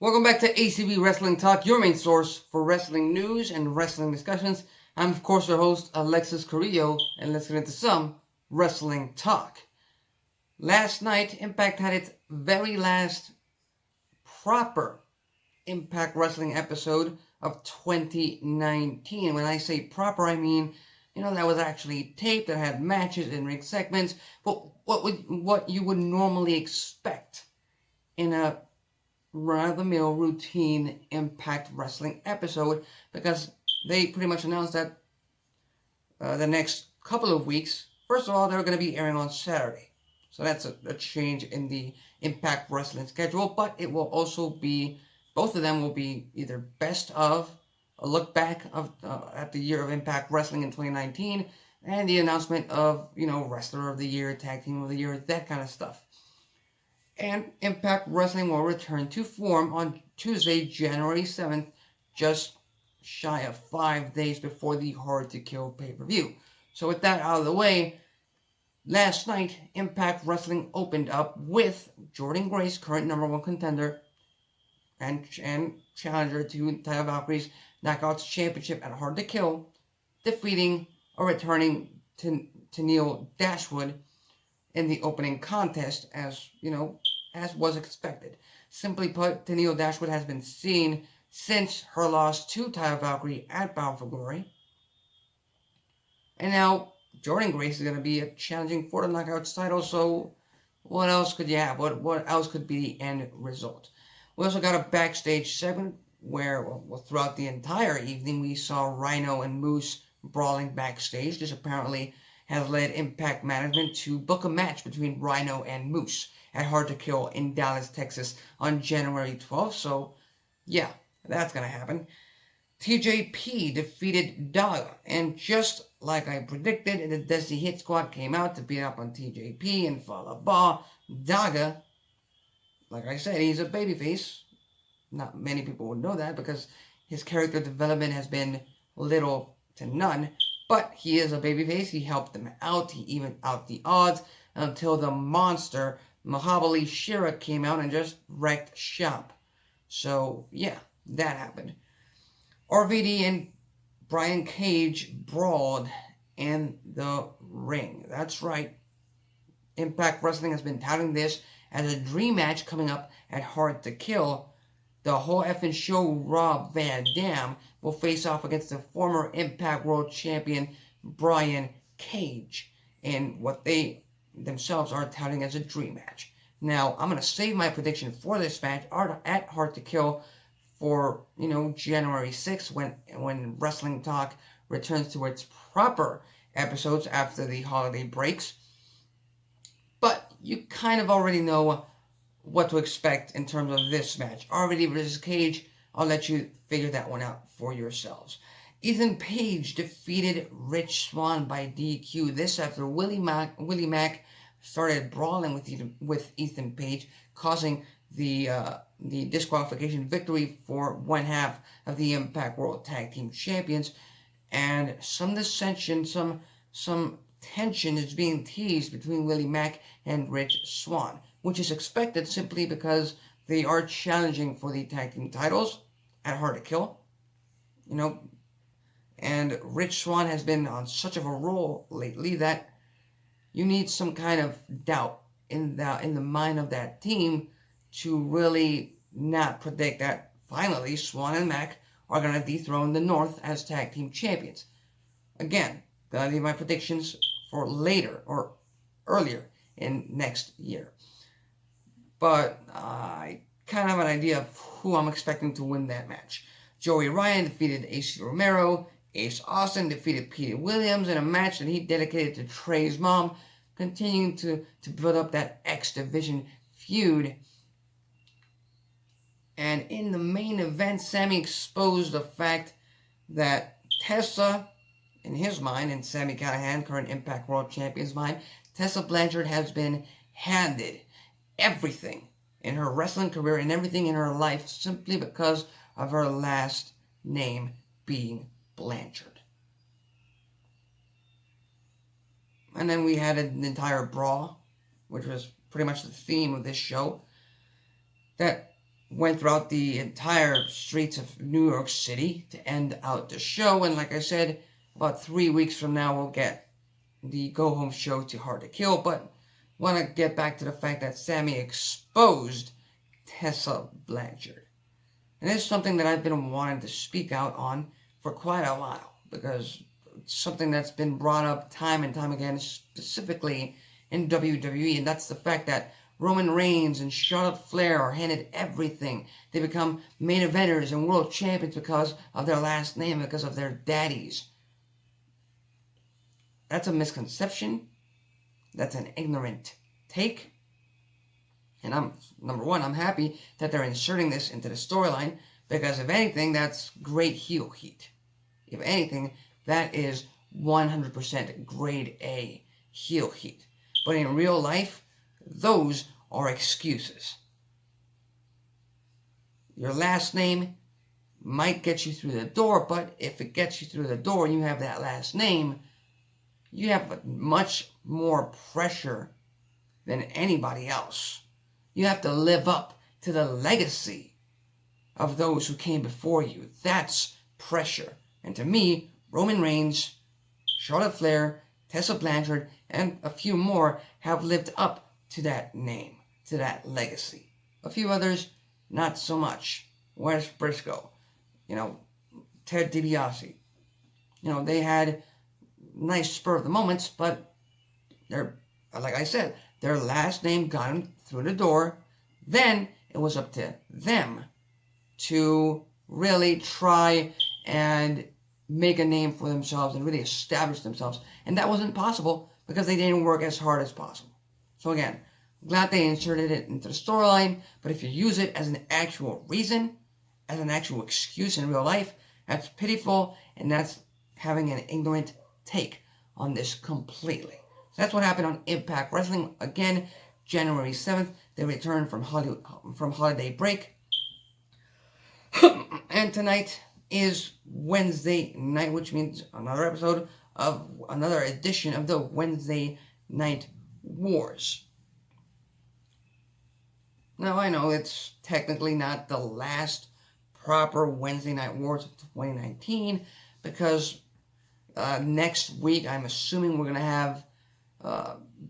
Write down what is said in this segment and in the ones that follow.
Welcome back to ACB Wrestling Talk, your main source for wrestling news and wrestling discussions. I'm, of course, your host, Alexis Carrillo, and let's get into some wrestling talk. Last night, Impact had its very last proper Impact Wrestling episode of 2019. When I say proper, I mean, that was actually taped, that had matches and ring segments, but what you would normally expect in a run-of-the-mill routine Impact Wrestling episode, because they pretty much announced that the next couple of weeks, first of all, they're going to be airing on Saturday. So that's a change in the Impact Wrestling schedule, but it will also be, both of them will be either best of, a look back of at the year of Impact Wrestling in 2019, and the announcement of, Wrestler of the Year, Tag Team of the Year, that kind of stuff. And Impact Wrestling will return to form on Tuesday, January 7th, just shy of 5 days before the Hard to Kill pay-per-view. So with that out of the way, last night, Impact Wrestling opened up with Jordynne Grace, current #1 contender, and challenger to Taya Valkyrie's Knockouts Championship at Hard to Kill, defeating or returning to Neil Dashwood in the opening contest, as was expected. Simply put, Tenille Dashwood has been seen since her loss to Taya Valkyrie at Bound for Glory. And now, Jordynne Grace is going to be challenging for the Knockouts title, so what else could you have? What else could be the end result? We also got a backstage segment where, throughout the entire evening, we saw Rhino and Moose brawling backstage. This apparently has led Impact Management to book a match between Rhino and Moose at Hard to Kill in Dallas, Texas on January 12th. So, yeah, that's going to happen. TJP defeated Daga, and just like I predicted, the Desi Hit Squad came out to beat up on TJP and Fallah Bahh. Daga, like I said, he's a babyface. Not many people would know that because his character development has been little to none. But he is a babyface. He helped them out. He evened out the odds until the monster Mahabali Shera came out and just wrecked shop. So, yeah, that happened. RVD and Brian Cage brawled in the ring. That's right. Impact Wrestling has been touting this as a dream match coming up at Hard to Kill. The whole effing show, Rob Van Dam, will face off against the former Impact World Champion Brian Cage in what they themselves are touting as a dream match. Now, I'm going to save my prediction for this match at Hard to Kill for, January 6th when Wrestling Talk returns to its proper episodes after the holiday breaks. But you kind of already know what to expect in terms of this match. RVD versus Cage, I'll let you figure that one out for yourselves. Ethan Page defeated Rich Swan by DQ. This after Willie Mack started brawling with Ethan Page, causing the disqualification victory for one half of the Impact World Tag Team Champions. And some dissension, some tension is being teased between Willie Mack and Rich Swan, which is expected simply because they are challenging for the tag team titles at Hard to Kill. And Rich Swan has been on such of a roll lately that you need some kind of doubt in the mind of that team to really not predict that finally Swan and Mack are going to dethrone the North as tag team champions. Again, gonna leave my predictions for later or earlier in next year. But I kind of have an idea of who I'm expecting to win that match. Joey Ryan defeated AC Romero. Ace Austin defeated Pete Williams in a match that he dedicated to Trey's mom, continuing to build up that X Division feud. And in the main event, Sammy exposed the fact that Tessa, in his mind, and Sami Callihan, current Impact World Champion's mind, Tessa Blanchard has been handed everything in her wrestling career and everything in her life simply because of her last name being Blanchard. And then we had an entire brawl, which was pretty much the theme of this show, that went throughout the entire streets of New York City to end out the show. And like I said, about 3 weeks from now, we'll get the go-home show to Hard to Kill. But want to get back to the fact that Sammy exposed Tessa Blanchard. And it's something that I've been wanting to speak out on for quite a while, because it's something that's been brought up time and time again, specifically in WWE, and that's the fact that Roman Reigns and Charlotte Flair are handed everything. They become main eventers and world champions because of their last name, because of their daddies. That's a misconception. That's an ignorant take. And number one, I'm happy that they're inserting this into the storyline, because if anything, that's great heel heat. If anything, that is 100% grade A heel heat. But in real life, those are excuses. Your last name might get you through the door, but if it gets you through the door and you have that last name, you have much more pressure than anybody else. You have to live up to the legacy of those who came before you. That's pressure. And to me, Roman Reigns, Charlotte Flair, Tessa Blanchard, and a few more have lived up to that name, to that legacy. A few others, not so much. Where's Briscoe? Ted DiBiase. They had nice spur of the moments, but like I said, their last name got them through the door. Then it was up to them to really try and make a name for themselves and really establish themselves. And that wasn't possible because they didn't work as hard as possible. So again, glad they inserted it into the storyline, but if you use it as an actual reason, as an actual excuse in real life, that's pitiful, and that's having an ignorant take on this completely. So that's what happened on Impact Wrestling. Again, January 7th, they returned from holiday break. And tonight is Wednesday night, which means another edition of the Wednesday Night Wars. Now, I know it's technically not the last proper Wednesday Night Wars of 2019, because next week, I'm assuming we're going to have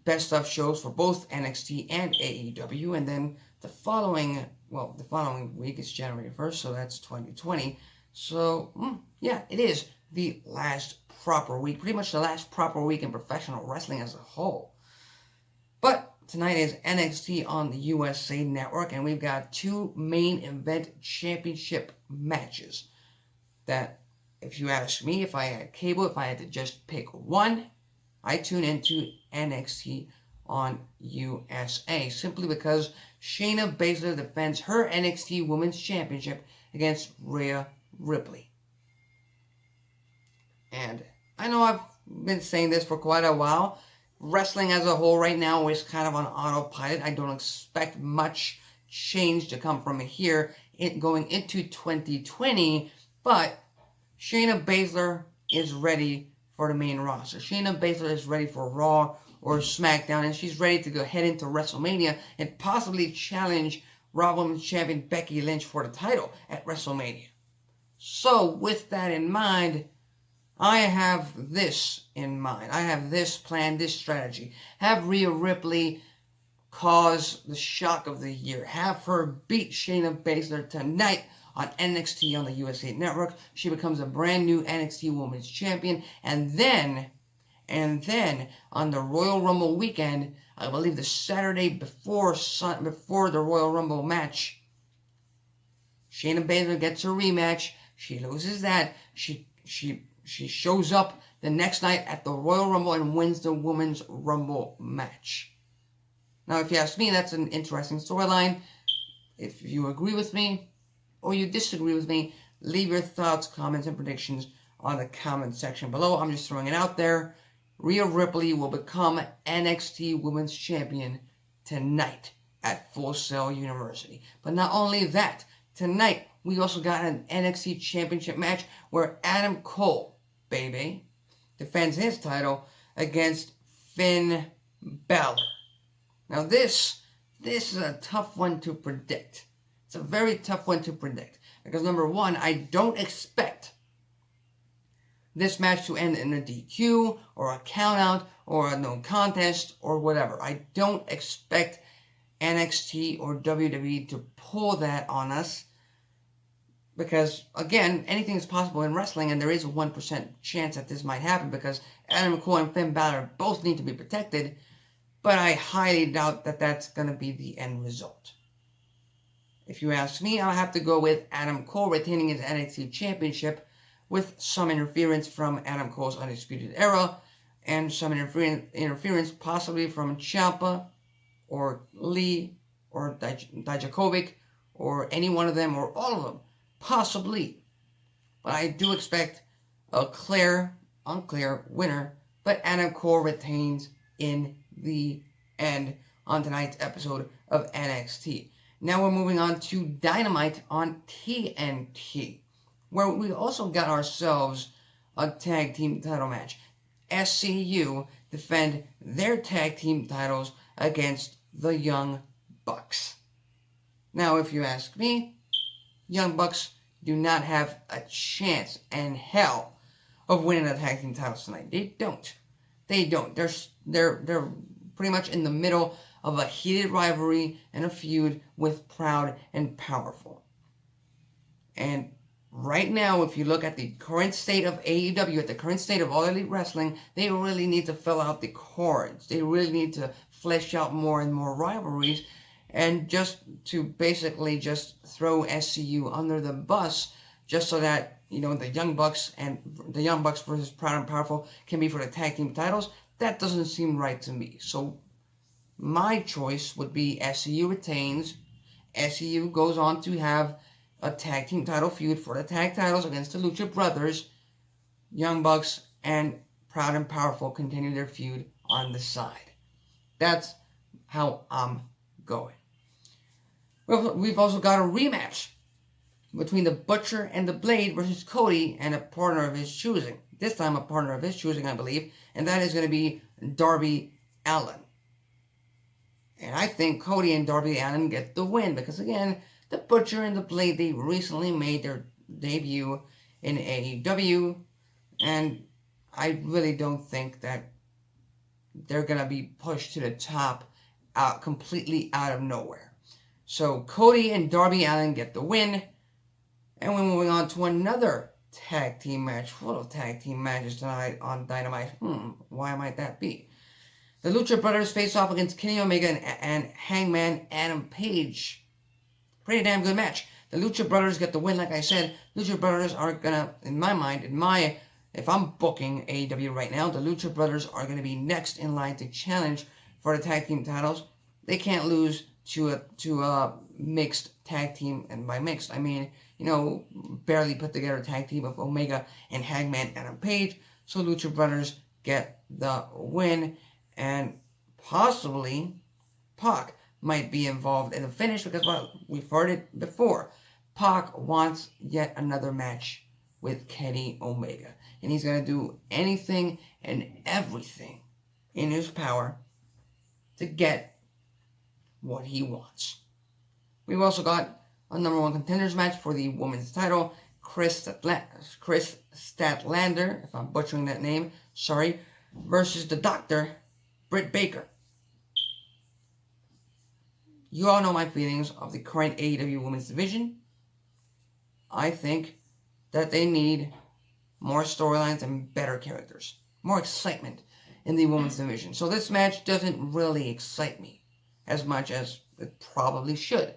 best of shows for both NXT and AEW, and then the following week is January 1st, so that's 2020. So, yeah, it is the last proper week, pretty much the last proper week in professional wrestling as a whole. But tonight is NXT on the USA Network, and we've got two main event championship matches that, if you ask me, if I had cable, if I had to just pick one, I tune into NXT on USA, simply because Shayna Baszler defends her NXT Women's Championship against Rhea Ripley. And I know I've been saying this for quite a while. Wrestling as a whole right now is kind of on autopilot. I don't expect much change to come from here going into 2020, but Shayna Baszler is ready for the main roster. Shayna Baszler is ready for Raw or SmackDown, and she's ready to go head into WrestleMania and possibly challenge Raw Women's Champion Becky Lynch for the title at WrestleMania. So, with that in mind, I have this in mind. I have this plan, this strategy. Have Rhea Ripley cause the shock of the year. Have her beat Shayna Baszler tonight on NXT on the USA Network. She becomes a brand new NXT Women's Champion. And then on the Royal Rumble weekend, I believe the Saturday before the Royal Rumble match, Shayna Baszler gets her rematch. She loses that. She shows up the next night at the Royal Rumble and wins the Women's Rumble match. Now, if you ask me, that's an interesting storyline. If you agree with me or you disagree with me, leave your thoughts, comments, and predictions on the comment section below. I'm just throwing it out there. Rhea Ripley will become NXT Women's Champion tonight at Full Sail University. But not only that, tonight we also got an NXT Championship match where Adam Cole, baby, defends his title against Finn Balor. Now this is a tough one to predict. It's It's a very tough one to predict. Because number one, I don't expect this match to end in a DQ or a countout or a no contest or whatever. I don't expect NXT or WWE to pull that on us. Because, again, anything is possible in wrestling, and there is a 1% chance that this might happen because Adam Cole and Finn Balor both need to be protected, but I highly doubt that that's going to be the end result. If you ask me, I'll have to go with Adam Cole retaining his NXT Championship with some interference from Adam Cole's Undisputed Era and some interference possibly from Ciampa or Lee or Dijakovic or any one of them or all of them. Possibly. But I do expect a unclear winner, but Adam Cole retains in the end on tonight's episode of NXT. Now we're moving on to Dynamite on TNT, where we also got ourselves a tag team title match. SCU defend their tag team titles against the Young Bucks. Now, if you ask me, Young Bucks do not have a chance in hell of winning the tag team titles tonight. They don't. They're pretty much in the middle of a heated rivalry and a feud with Proud and Powerful. And right now, if you look at the current state of AEW, at the current state of All Elite Wrestling, they really need to fill out the cards. They really need to flesh out more and more rivalries, and just to basically just throw SCU under the bus, just so that, you know, the Young Bucks versus Proud and Powerful can be for the tag team titles. That doesn't seem right to me. So my choice would be SCU retains. SCU goes on to have a tag team title feud for the tag titles against the Lucha Brothers. Young Bucks and Proud and Powerful continue their feud on the side. That's how I'm going. Well, we've also got a rematch between the Butcher and the Blade versus Cody and a partner of his choosing. This time a partner of his choosing, I believe, and that is going to be Darby Allin. And I think Cody and Darby Allin get the win because, again, the Butcher and the Blade, they recently made their debut in AEW, and I really don't think that they're going to be pushed to the top completely out of nowhere. So Cody and Darby Allin get the win, and we're moving on to another tag team match, full of tag team matches tonight on Dynamite. Why might that be? The Lucha Brothers face off against Kenny Omega and Hangman Adam Page. Pretty damn good match. The Lucha Brothers get the win, like I said. Lucha Brothers are gonna, in my mind, if I'm booking AEW right now, the Lucha Brothers are gonna be next in line to challenge for the tag team titles. They can't lose to a mixed tag team, and by mixed I mean, you know, barely put together tag team of Omega and Hangman Adam Page. So Lucha Brothers get the win, and possibly Pac might be involved in the finish because, well, we've heard it before. Pac wants yet another match with Kenny Omega, and he's going to do anything and everything in his power to get what he wants. We've also got a number one contenders match for the women's title. Chris Statlander, if I'm butchering that name, sorry, versus the Doctor, Britt Baker. You all know my feelings of the current AEW women's division. I think that they need more storylines and better characters, more excitement in the women's division. So this match doesn't really excite me as much as it probably should.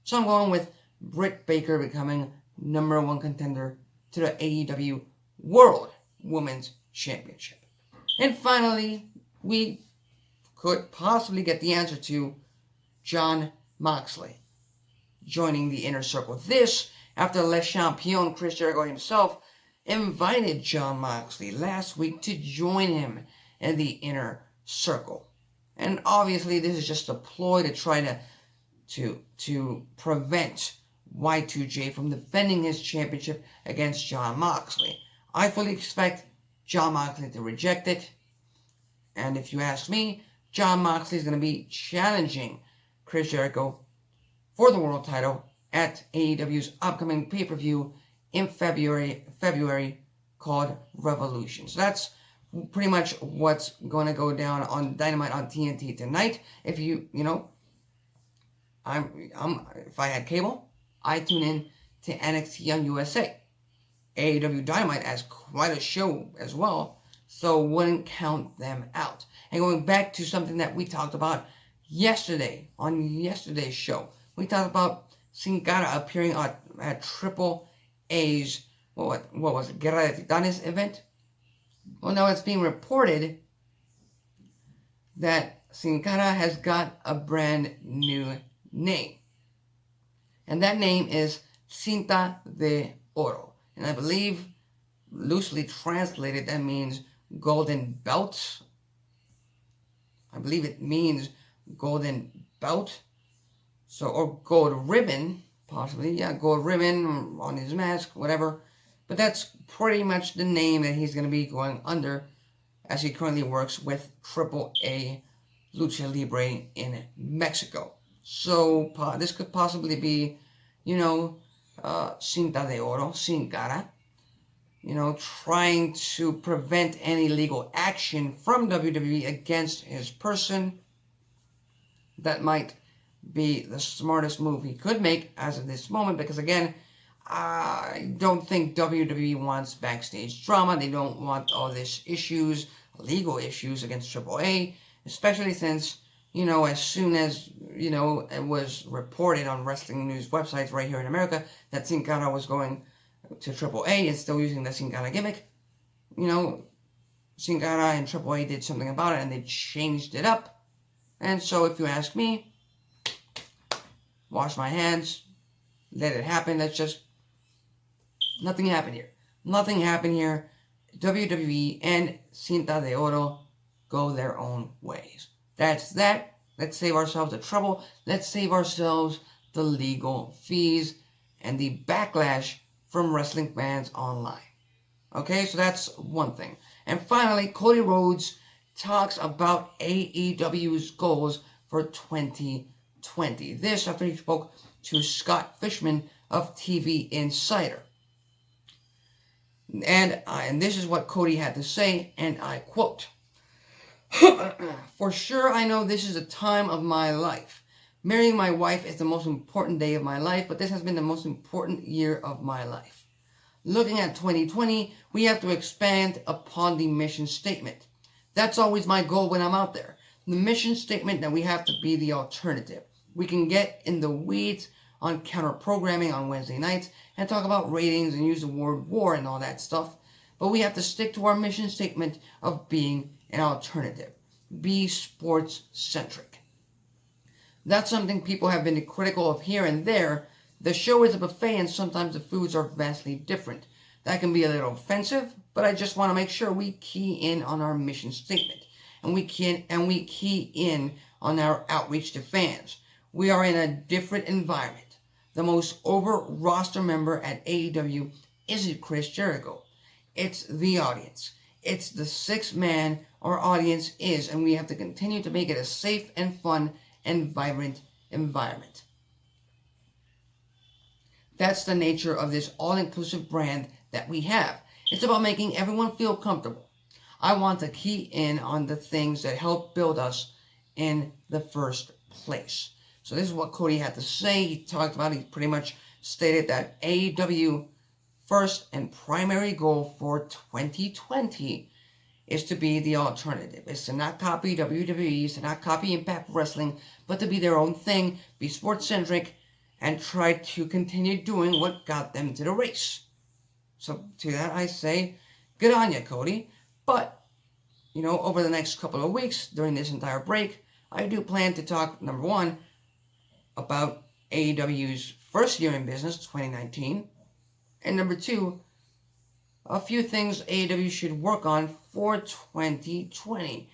So I'm going with Britt Baker becoming number one contender to the AEW World Women's Championship. And finally, we could possibly get the answer to Jon Moxley joining the Inner Circle. This after Le Champion Chris Jericho himself invited Jon Moxley last week to join him in the Inner Circle. And obviously this is just a ploy to try to prevent Y2J from defending his championship against Jon Moxley. I fully expect Jon Moxley to reject it. And if you ask me, Jon Moxley is going to be challenging Chris Jericho for the world title at AEW's upcoming pay-per-view in February called Revolution. So that's pretty much what's going to go down on Dynamite on TNT tonight. If if I had cable, I tune in to NXT on USA. AEW Dynamite has quite a show as well, so wouldn't count them out. And going back to something that we talked about yesterday, on yesterday's show, we talked about Sin Cara appearing at Triple A's, what was it, Guerra de Titanes event? Well, now it's being reported that Sin Cara has got a brand new name. And that name is Cinta de Oro. And I believe, loosely translated, that means golden belt. I believe it means golden belt. So, or gold ribbon, possibly. Yeah, gold ribbon on his mask, whatever. But that's pretty much the name that he's going to be going under as he currently works with AAA Lucha Libre in Mexico. So, this could possibly be, Cinta de Oro, Sin Cara, trying to prevent any legal action from WWE against his person. That might be the smartest move he could make as of this moment, because again, I don't think WWE wants backstage drama. They don't want all these issues, legal issues against AAA, especially since, as soon as, it was reported on wrestling news websites right here in America that Sin Cara was going to AAA and still using the Sin Cara gimmick, Sin Cara and AAA did something about it and they changed it up. And so if you ask me, wash my hands, let it happen. That's just, nothing happened here. Nothing happened here. WWE and Cinta de Oro go their own ways. That's that. Let's save ourselves the trouble. Let's save ourselves the legal fees and the backlash from wrestling fans online. Okay, so that's one thing. And finally, Cody Rhodes talks about AEW's goals for 2020. This after he spoke to Scott Fishman of TV Insider. And this is what Cody had to say, and I quote, "For sure, I know this is a time of my life. Marrying my wife is the most important day of my life, but this has been the most important year of my life. Looking at 2020, we have to expand upon the mission statement. That's always my goal when I'm out there. The mission statement that we have to be the alternative. We can get in the weeds on counter-programming on Wednesday nights and talk about ratings and use the word war and all that stuff, but we have to stick to our mission statement of being an alternative. Be sports-centric. That's something people have been critical of here and there. The show is a buffet and sometimes the foods are vastly different. That can be a little offensive, but I just want to make sure we key in on our mission statement and we key in on our outreach to fans. We are in a different environment. The most over roster member at AEW isn't Chris Jericho. It's the audience. It's the 6-man our audience is, and we have to continue to make it a safe and fun and vibrant environment. That's the nature of this all-inclusive brand that we have. It's about making everyone feel comfortable. I want to key in on the things that help build us in the first place." So this is what Cody had to say. He talked about, he pretty much stated that AEW first and primary goal for 2020 is to be the alternative. It's to not copy WWE, it's to not copy Impact Wrestling, but to be their own thing, be sports-centric, and try to continue doing what got them to the race. So to that I say, good on you, Cody. But, over the next couple of weeks, during this entire break, I do plan to talk, number one, about AEW's first year in business, 2019, and number two, a few things AEW should work on for 2020.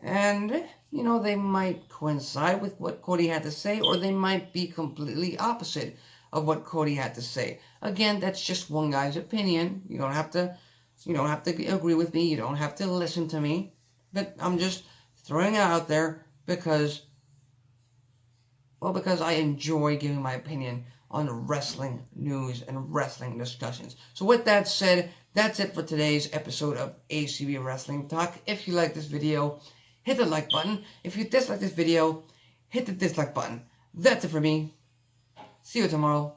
And, they might coincide with what Cody had to say, or they might be completely opposite of what Cody had to say. Again, that's just one guy's opinion. You don't have to agree with me. You don't have to listen to me. But I'm just throwing it out there because I enjoy giving my opinion on wrestling news and wrestling discussions. So with that said, that's it for today's episode of ACB Wrestling Talk. If you like this video, hit the like button. If you dislike this video, hit the dislike button. That's it for me. See you tomorrow.